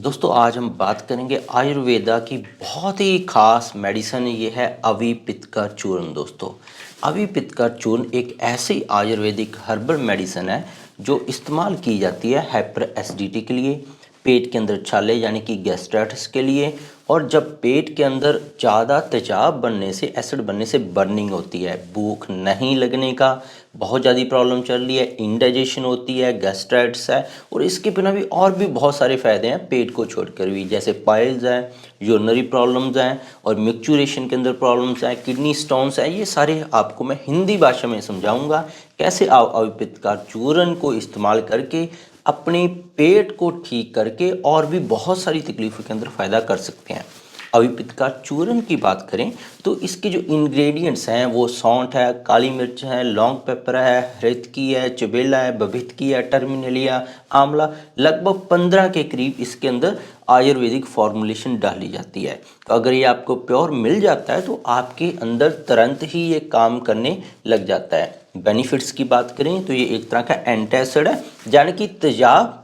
दोस्तों आज हम बात करेंगे आयुर्वेदा की बहुत ही खास मेडिसिन। ये है अविपित्त का चूर्ण। दोस्तों अविपित्त का चूर्ण एक ऐसी आयुर्वेदिक हर्बल मेडिसिन है जो इस्तेमाल की जाती है हाइपर एसिडिटी के लिए, पेट के अंदर छाले यानी कि गैस्ट्राइटिस के लिए, और जब पेट के अंदर ज़्यादा तेजाब बनने से, एसिड बनने से बर्निंग होती है, भूख नहीं लगने का बहुत ज़्यादा प्रॉब्लम चल रही है, इंडाइजेशन होती है, गैस्ट्राइटिस है, और इसके बिना भी और भी बहुत सारे फ़ायदे हैं पेट को छोड़कर भी, जैसे पाइल्स हैं, यूरिनरी प्रॉब्लम्स हैं, और मिक्चुरेशन के अंदर प्रॉब्लम्स हैं, किडनी स्टोन्स हैं। ये सारे आपको मैं हिंदी भाषा में समझाऊंगा कैसे आप अविपित्त का चूर्ण को इस्तेमाल करके अपने पेट को ठीक करके और भी बहुत सारी तकलीफ़ों के अंदर फ़ायदा कर सकते हैं। अविपित्त का चूर्ण की बात करें तो इसके जो इंग्रेडिएंट्स हैं वो सौंठ है, काली मिर्च है, लौंग पेपर है, हृतकी है, चबेला है, बभितकी है, टर्मिनेलिया, आंवला, लगभग 15 के करीब इसके अंदर आयुर्वेदिक फॉर्मुलेशन डाली जाती है। तो अगर ये आपको प्योर मिल जाता है तो आपके अंदर तुरंत ही ये काम करने लग जाता है। बेनिफिट्स की बात करें तो ये एक तरह का एंटासिड है, यानी कि तेजाब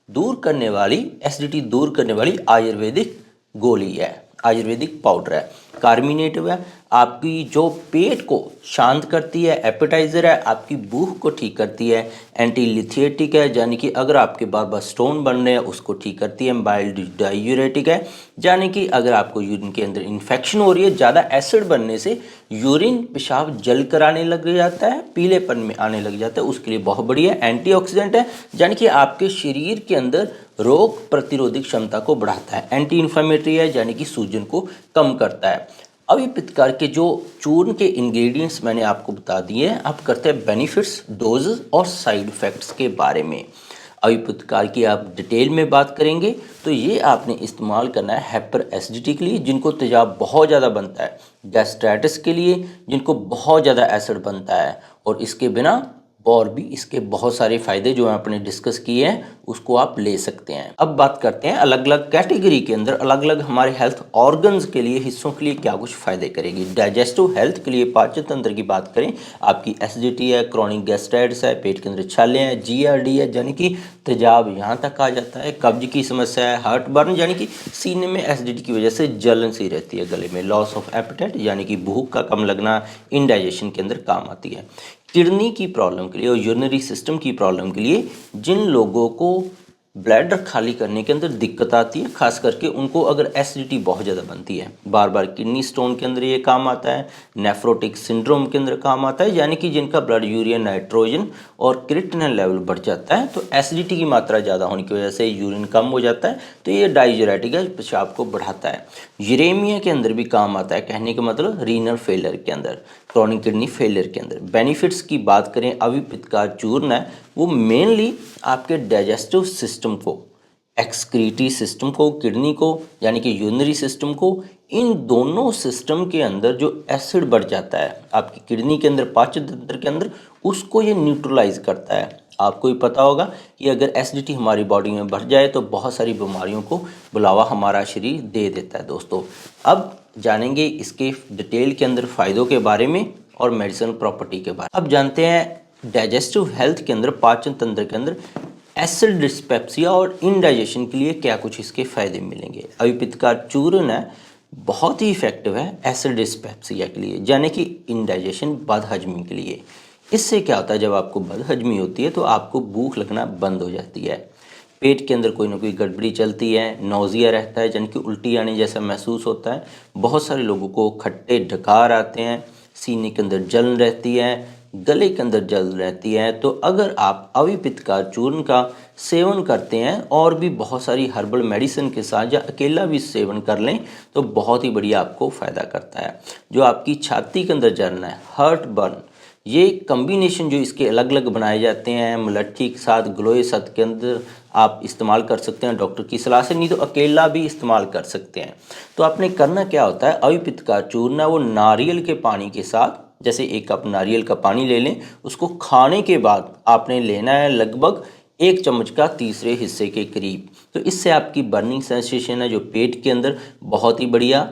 दूर करने वाली, एसिडिटी दूर करने वाली आयुर्वेदिक गोली है, आयुर्वेदिक पाउडर है। कार्मिनेटिव है, आपकी जो पेट को शांत करती है, एपेटाइजर है, आपकी भूख को ठीक करती है, एंटीलिथिएटिक है, यानी कि अगर आपके बार बार स्टोन बन रहे हैं उसको ठीक करती है, माइल्ड डायूरेटिक है, यानी कि अगर आपको यूरिन के अंदर इन्फेक्शन हो रही है, ज़्यादा एसिड बनने से यूरिन पेशाब जल कर आने लग जाता है, पीलेपन में आने लग जाता है, उसके लिए बहुत बढ़िया। एंटीऑक्सीडेंट है, यानी कि आपके शरीर के अंदर रोग प्रतिरोधक क्षमता को बढ़ाता है। एंटी इन्फ्लेमेटरी है, यानी कि सूजन को कम करता है। अविपित्त के जो चूर्ण के इंग्रेडिएंट्स मैंने आपको बता दिए हैं, अब करते हैं बेनिफिट्स, डोजेस और साइड इफ़ेक्ट्स के बारे में। अविपित्त की आप डिटेल में बात करेंगे तो ये आपने इस्तेमाल करना है हाइपर एसिडिटी के लिए, जिनको तेजाब बहुत ज़्यादा बनता है, गैस्ट्राइटिस के लिए, जिनको बहुत ज़्यादा एसिड बनता है, और इसके बिना और भी इसके बहुत सारे फ़ायदे जो आपने डिस्कस किए हैं उसको आप ले सकते हैं। अब बात करते हैं अलग अलग कैटेगरी के अंदर अलग अलग हमारे हेल्थ ऑर्गन्स के लिए, हिस्सों के लिए क्या कुछ फ़ायदे करेगी। डाइजेस्टिव हेल्थ के लिए, पाचन तंत्र की बात करें, आपकी एसिडिटी है, क्रॉनिक गैस्ट्राइटिस है, पेट के अंदर छाले हैं, जीआरडी है यानी कि तेजाब यहाँ तक आ जाता है, कब्ज की समस्या है, हार्ट बर्न यानी कि सीने में एसिडिटी की वजह से जलन सी रहती है गले में, लॉस ऑफ एपेटाइट यानी कि भूख का कम लगना, इंडाइजेशन के अंदर काम आती है। किडनी की प्रॉब्लम के लिए और यूरिनरी सिस्टम की प्रॉब्लम के लिए, जिन लोगों को ब्लैडर खाली करने के अंदर दिक्कत आती है, खास करके उनको अगर एसिडिटी बहुत ज़्यादा बनती है, बार बार किडनी स्टोन के अंदर ये काम आता है, नेफ्रोटिक सिंड्रोम के अंदर काम आता है, यानी कि जिनका ब्लड यूरिया नाइट्रोजन और क्रिएटिनिन लेवल बढ़ जाता है, तो एसिडिटी की मात्रा ज़्यादा होने की वजह से यूरिन कम हो जाता है, तो ये डाययूरेटिक है, पेशाब को बढ़ाता है। यूरेमिया के अंदर भी काम आता है, कहने का मतलब रीनल फेलियर के अंदर, क्रॉनिक किडनी फेलियर के अंदर। बेनिफिट्स की बात करें, अविपित्त का चूर्ण है वो मेनली आपके डाइजेस्टिव सिस्टम को, एक्सक्रीटरी सिस्टम को, किडनी को यानी कि यूरिनरी सिस्टम को, इन दोनों सिस्टम के अंदर जो एसिड बढ़ जाता है आपकी किडनी के अंदर, पाचन तंत्र के अंदर, उसको ये न्यूट्रलाइज करता है। आपको ही पता होगा कि अगर एसिडिटी हमारी बॉडी में बढ़ जाए तो बहुत सारी बीमारियों को बुलावा हमारा शरीर दे देता है। दोस्तों अब जानेंगे इसके डिटेल के अंदर फ़ायदों के बारे में और मेडिसिन प्रॉपर्टी के बारे में। अब जानते हैं डाइजेस्टिव हेल्थ के अंदर, पाचन तंत्र के अंदर एसिड डिस्पेप्सिया और इंडाइजेशन के लिए क्या कुछ इसके फ़ायदे मिलेंगे। अविपित्त का चूर्ण है बहुत ही इफेक्टिव है एसिड डिस्पेप्सिया के लिए, यानी कि इंडाइजेशन, बदहजमी के लिए। इससे क्या होता है, जब आपको बदहजमी होती है तो आपको भूख लगना बंद हो जाती है, पेट के अंदर कोई ना कोई गड़बड़ी चलती है, नौजिया रहता है, यानी कि उल्टी आने जैसा महसूस होता है, बहुत सारे लोगों को खट्टे डकार आते हैं, सीने के अंदर जलन रहती है, गले के अंदर जलन रहती है। तो अगर आप अविपित्त का चूर्ण का सेवन करते हैं और भी बहुत सारी हर्बल मेडिसिन के साथ, या अकेला भी सेवन कर लें, तो बहुत ही बढ़िया आपको फ़ायदा करता है। जो आपकी छाती के अंदर जलन है, हार्ट बर्न, ये कम्बिनेशन जो इसके अलग अलग बनाए जाते हैं, मुलट्ठी के साथ, ग्लोए सत के अंदर आप इस्तेमाल कर सकते हैं डॉक्टर की सलाह से, नहीं तो अकेला भी इस्तेमाल कर सकते हैं। तो आपने करना क्या होता है, अविपित्त का चूर्ण वो नारियल के पानी के साथ, जैसे 1 कप नारियल का पानी ले लें, उसको खाने के बाद आपने लेना है लगभग 1 चम्मच का तीसरे हिस्से के करीब। तो इससे आपकी बर्निंग सेंसेशन है जो पेट के अंदर, बहुत ही बढ़िया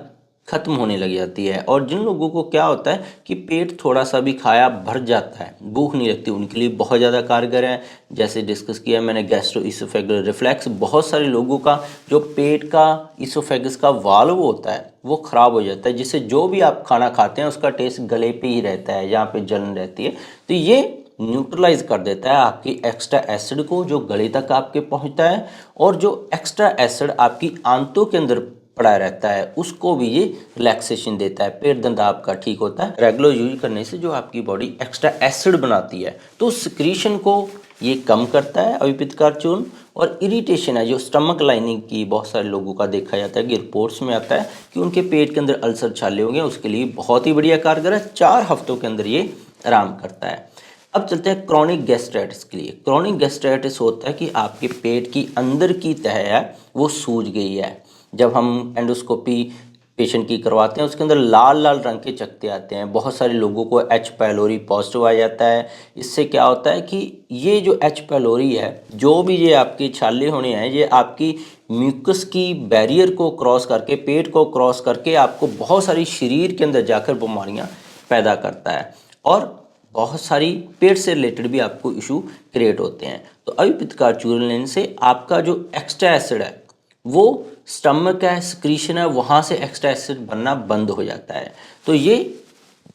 खत्म होने लग जाती है। और जिन लोगों को क्या होता है कि पेट थोड़ा सा भी खाया भर जाता है, भूख नहीं लगती, उनके लिए बहुत ज़्यादा कारगर है। जैसे डिस्कस किया मैंने गैस्ट्रो इसोफेगल रिफ्लेक्स, बहुत सारे लोगों का जो पेट का इसोफेगस का वाल्व होता है वो ख़राब हो जाता है, जिससे जो भी आप खाना खाते हैं उसका टेस्ट गले पे ही रहता है, जहाँ पे जलन रहती है। तो ये न्यूट्रलाइज कर देता है आपकी एक्स्ट्रा एसिड को जो गले तक आपके पहुंचता है, और जो एक्स्ट्रा एसिड आपकी आंतों के अंदर पड़ा रहता है उसको भी ये रिलैक्सेशन देता है। पेट दर्द आपका ठीक होता है रेगुलर यूज करने से, जो आपकी बॉडी एक्स्ट्रा एसिड बनाती है तो सिक्रीशन को ये कम करता है अविपित्तकार चूर्ण। और इरिटेशन है जो स्टमक लाइनिंग की बहुत सारे लोगों का देखा जाता है कि रिपोर्ट्स में आता है कि उनके पेट के अंदर अल्सर छाले होंगे, उसके लिए बहुत ही बढ़िया कारगर है। 4 हफ्तों के अंदर ये आराम करता है। अब चलते हैं क्रॉनिक गैस्ट्राइटिस के लिए। क्रॉनिक गैस्ट्राइटिस होता है कि आपके पेट की अंदर की तह है वो सूज गई है। जब हम एंडोस्कोपी पेशेंट की करवाते हैं उसके अंदर लाल लाल रंग के चकते आते हैं। बहुत सारे लोगों को एच पाइलोरी पॉजिटिव आ जाता है। इससे क्या होता है कि ये जो एच पाइलोरी है, जो भी ये आपके छाले होने हैं, ये आपकी म्यूकस की बैरियर को क्रॉस करके, पेट को क्रॉस करके आपको बहुत सारी शरीर के अंदर जाकर बीमारियां पैदा करता है, और बहुत सारी पेट से रिलेटेड भी आपको इशू क्रिएट होते हैं। तो अविपित्तकार चूर्ण लेने से आपका जो एक्स्ट्रा एसिड है वो स्टमक का सिक्रीशन है वहाँ से एक्स्ट्रा एसिड बनना बंद हो जाता है। तो ये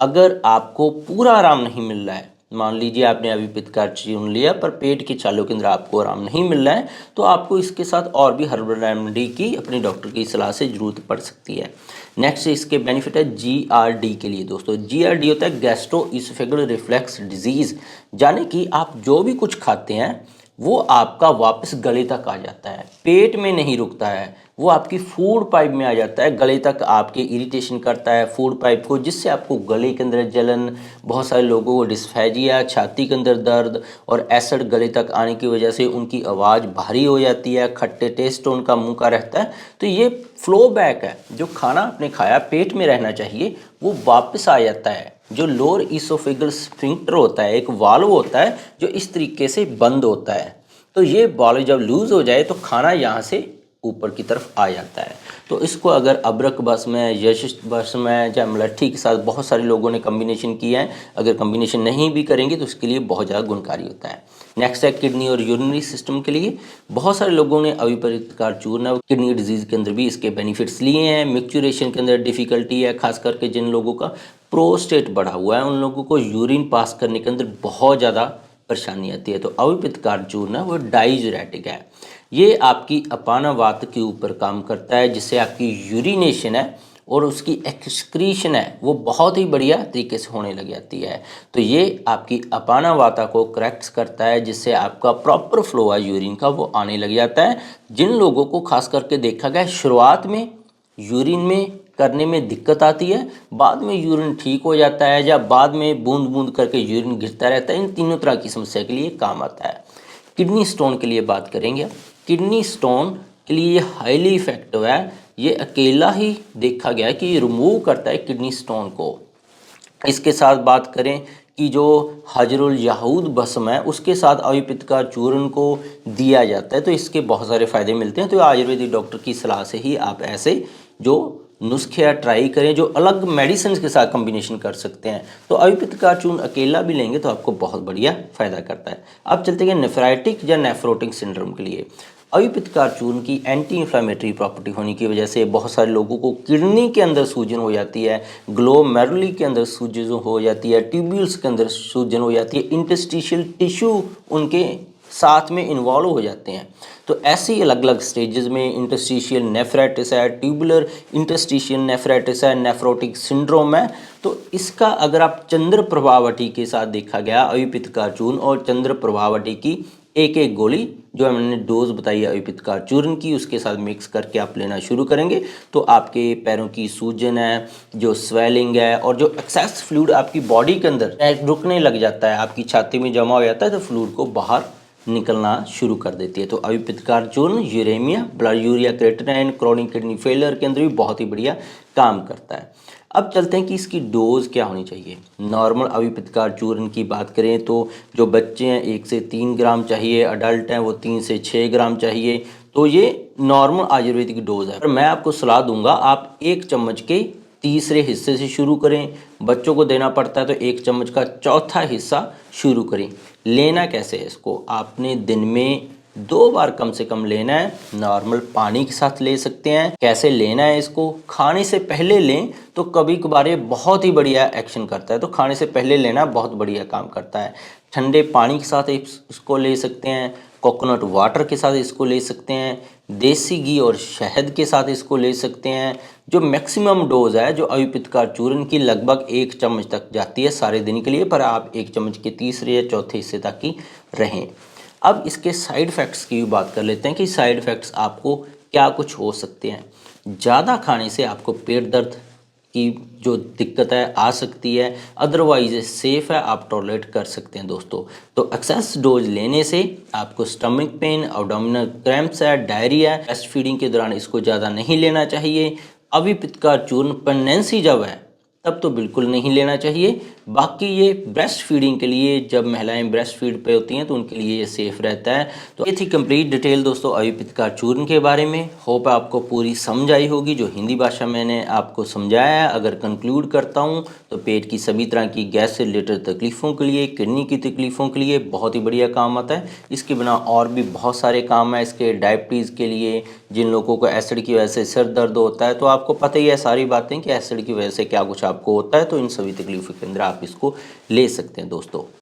अगर आपको पूरा आराम नहीं मिल रहा है, मान लीजिए आपने अविपित्तकार चूर्ण लिया पर पेट के छालों के अंदर आपको आराम नहीं मिल रहा है, तो आपको इसके साथ और भी हर्बल रेमेडी की अपने डॉक्टर की सलाह से ज़रूरत पड़ सकती है। नेक्स्ट इसके बेनिफिट है GRD के लिए दोस्तों। GRD होता है गैस्ट्रो इसोफेगल रिफ्लेक्स डिजीज़, यानी कि आप जो भी कुछ खाते हैं वो आपका वापस गले तक आ जाता है, पेट में नहीं रुकता है, वो आपकी फूड पाइप में आ जाता है, गले तक आपके इरिटेशन करता है फूड पाइप को, जिससे आपको गले के अंदर जलन, बहुत सारे लोगों को डिस्फेजिया, छाती के अंदर दर्द, और एसिड गले तक आने की वजह से उनकी आवाज़ भारी हो जाती है, खट्टे टेस्ट उनका मुंह का रहता है। तो ये फ्लो बैक है, जो खाना आपने खाया पेट में रहना चाहिए वो वापस आ जाता है। जो लोअर इसोफेगल स्फिंक्टर होता है, एक वाल्व होता है जो इस तरीके से बंद होता है, तो ये वाल्व जब लूज हो जाए तो खाना यहाँ से ऊपर की तरफ आ जाता है। तो इसको अगर अबरक बस में, यशित बस में या मलट्ठी के साथ बहुत सारे लोगों ने कम्बिनेशन किया है, अगर कम्बिनेशन नहीं भी करेंगे तो इसके लिए बहुत ज़्यादा गुणकारी होता है। नेक्स्ट है किडनी और यूरिनरी सिस्टम के लिए। बहुत सारे लोगों ने अविपित्तकार चूर्ण किडनी डिजीज़ के अंदर भी इसके बेनिफिट्स लिए हैं। मिक्चुरेशन के अंदर डिफ़िकल्टी है, खास करके जिन लोगों का प्रोस्टेट बढ़ा हुआ है उन लोगों को यूरिन पास करने के अंदर बहुत ज़्यादा परेशानी आती है। तो अविपित्तकार चूर्ण है वो डाइजरेटिक है, ये आपकी अपानवात के ऊपर काम करता है, जिससे आपकी यूरिनेशन है और उसकी एक्सक्रीशन है वो बहुत ही बढ़िया तरीके से होने लग जाती है। तो ये आपकी अपानवाता को करेक्ट करता है, जिससे आपका प्रॉपर फ्लो है यूरिन का वो आने लग जाता है। जिन लोगों को खास करके देखा गया शुरुआत में यूरिन में करने में दिक्कत आती है, बाद में यूरिन ठीक हो जाता है, या बाद में बूंद बूंद करके यूरिन गिरता रहता है, इन तीनों तरह की समस्या के लिए काम आता है। किडनी स्टोन के लिए बात करेंगे। किडनी स्टोन के लिए हाईली इफेक्टिव है, ये अकेला ही देखा गया है कि ये रिमूव करता है किडनी स्टोन को। इसके साथ बात करें कि जो हजरुल याहूद भस्म है उसके साथ अविपित्तकार चूर्ण को दिया जाता है, तो इसके बहुत सारे फ़ायदे मिलते हैं। तो आयुर्वेदिक डॉक्टर की सलाह से ही आप ऐसे जो नुस्खे ट्राई करें जो अलग मेडिसिन के साथ कॉम्बिनेशन कर सकते हैं। तो अविपित्तकार चूर्ण अकेला भी लेंगे तो आपको बहुत बढ़िया फ़ायदा करता है। अब चलते हैं नेफ्राइटिक या नेफ्रोटिक सिंड्रोम के लिए। अविपित्तकार चूर्ण की एंटी इन्फ्लामेटरी प्रॉपर्टी होने की वजह से बहुत सारे लोगों को किडनी के अंदर सूजन हो जाती है, ग्लोमेरुली के अंदर सूजन हो जाती है, ट्यूब्यूल्स के अंदर सूजन हो जाती है, इंटरस्टिशियल टिश्यू उनके साथ में इन्वॉल्व हो जाते हैं। तो ऐसे ही अलग अलग स्टेजेस में इंटरस्टिशियल नेफ्राइटिस है, ट्यूबुलर इंटरस्टिशियल नेफ्राइटिस है, नेफ्रोटिक सिंड्रोम है। तो इसका अगर आप चंद्र प्रभावटी के साथ देखा गया अविपित्तकार चूर्ण और चंद्र प्रभावटी की एक एक गोली जो हमने डोज बताई है अविपित्तकार चूर्ण की, उसके साथ मिक्स करके आप लेना शुरू करेंगे तो आपके पैरों की सूजन है, जो स्वेलिंग है, और जो एक्सेस फ्लूइड आपकी बॉडी के अंदर रुकने लग जाता है, आपकी छाती में जमा हो जाता है, तो फ्लूइड को बाहर निकलना शुरू कर देती है। तो अविपित्तकार चूर्ण uraemia, blood urea creatinine, chronic kidney failure के अंदर भी बहुत ही बढ़िया काम करता है। अब चलते हैं कि इसकी डोज क्या होनी चाहिए। नॉर्मल अविपित्तकार चूर्ण की बात करें तो जो बच्चे हैं 1 से 3 ग्राम चाहिए, अडल्ट हैं वो 3 से 6 ग्राम चाहिए। तो ये नॉर्मल आयुर्वेदिक डोज है, पर मैं आपको सलाह दूंगा आप 1 चम्मच के तीसरे हिस्से से शुरू करें। बच्चों को देना पड़ता है तो 1 चम्मच का चौथा हिस्सा शुरू करें। लेना कैसे है इसको, आपने दिन में 2 बार कम से कम लेना है। नॉर्मल पानी के साथ ले सकते हैं। कैसे लेना है इसको, खाने से पहले लें तो कभी कभार ये बहुत ही बढ़िया एक्शन करता है, तो खाने से पहले लेना बहुत बढ़िया काम करता है। ठंडे पानी के साथ इसको ले सकते हैं, कोकोनट वाटर के साथ इसको ले सकते हैं, देसी घी और शहद के साथ इसको ले सकते हैं। जो मैक्सिमम डोज है जो अविपित्तकार चूर्ण की, लगभग 1 चम्मच तक जाती है सारे दिन के लिए, पर आप 1 चम्मच के तीसरे या चौथे हिस्से तक ही रहें। अब इसके साइड इफ़ेक्ट्स की भी बात कर लेते हैं कि साइड इफ़ेक्ट्स आपको क्या कुछ हो सकते हैं। ज़्यादा खाने से आपको पेट दर्द की जो दिक्कत है आ सकती है, अदरवाइज सेफ़ है, आप टॉलरेट कर सकते हैं दोस्तों। तो एक्सेस डोज लेने से आपको स्टमक पेन, एब्डोमिनल क्रैम्प्स है, डायरिया है, ब्रेस्ट फीडिंग के दौरान इसको ज़्यादा नहीं लेना चाहिए। अविपित्तकार चूर्ण प्रेगनेंसी जब है तब तो बिल्कुल नहीं लेना चाहिए। बाकी ये ब्रेस्ट फीडिंग के लिए, जब महिलाएं ब्रेस्ट फीड पे होती हैं तो उनके लिए ये सेफ़ रहता है। तो ये थी कंप्लीट डिटेल दोस्तों अविपित्तकार चूर्ण के बारे में। होप आपको पूरी समझ आई होगी जो हिंदी भाषा मैंने आपको समझाया है। अगर कंक्लूड करता हूँ तो पेट की सभी तरह की गैस से रिलेटेड तकलीफ़ों के लिए, किडनी की तकलीफ़ों के लिए बहुत ही बढ़िया काम आता है। इसके बिना और भी बहुत सारे काम है इसके, डायबिटीज़ के लिए, जिन लोगों को एसिड की वजह से सिर दर्द होता है, तो आपको पता ही है सारी बातें कि एसिड की वजह से क्या कुछ आपको होता है, तो इन सभी तकलीफ़ों के अंदर आप इसको ले सकते हैं दोस्तों।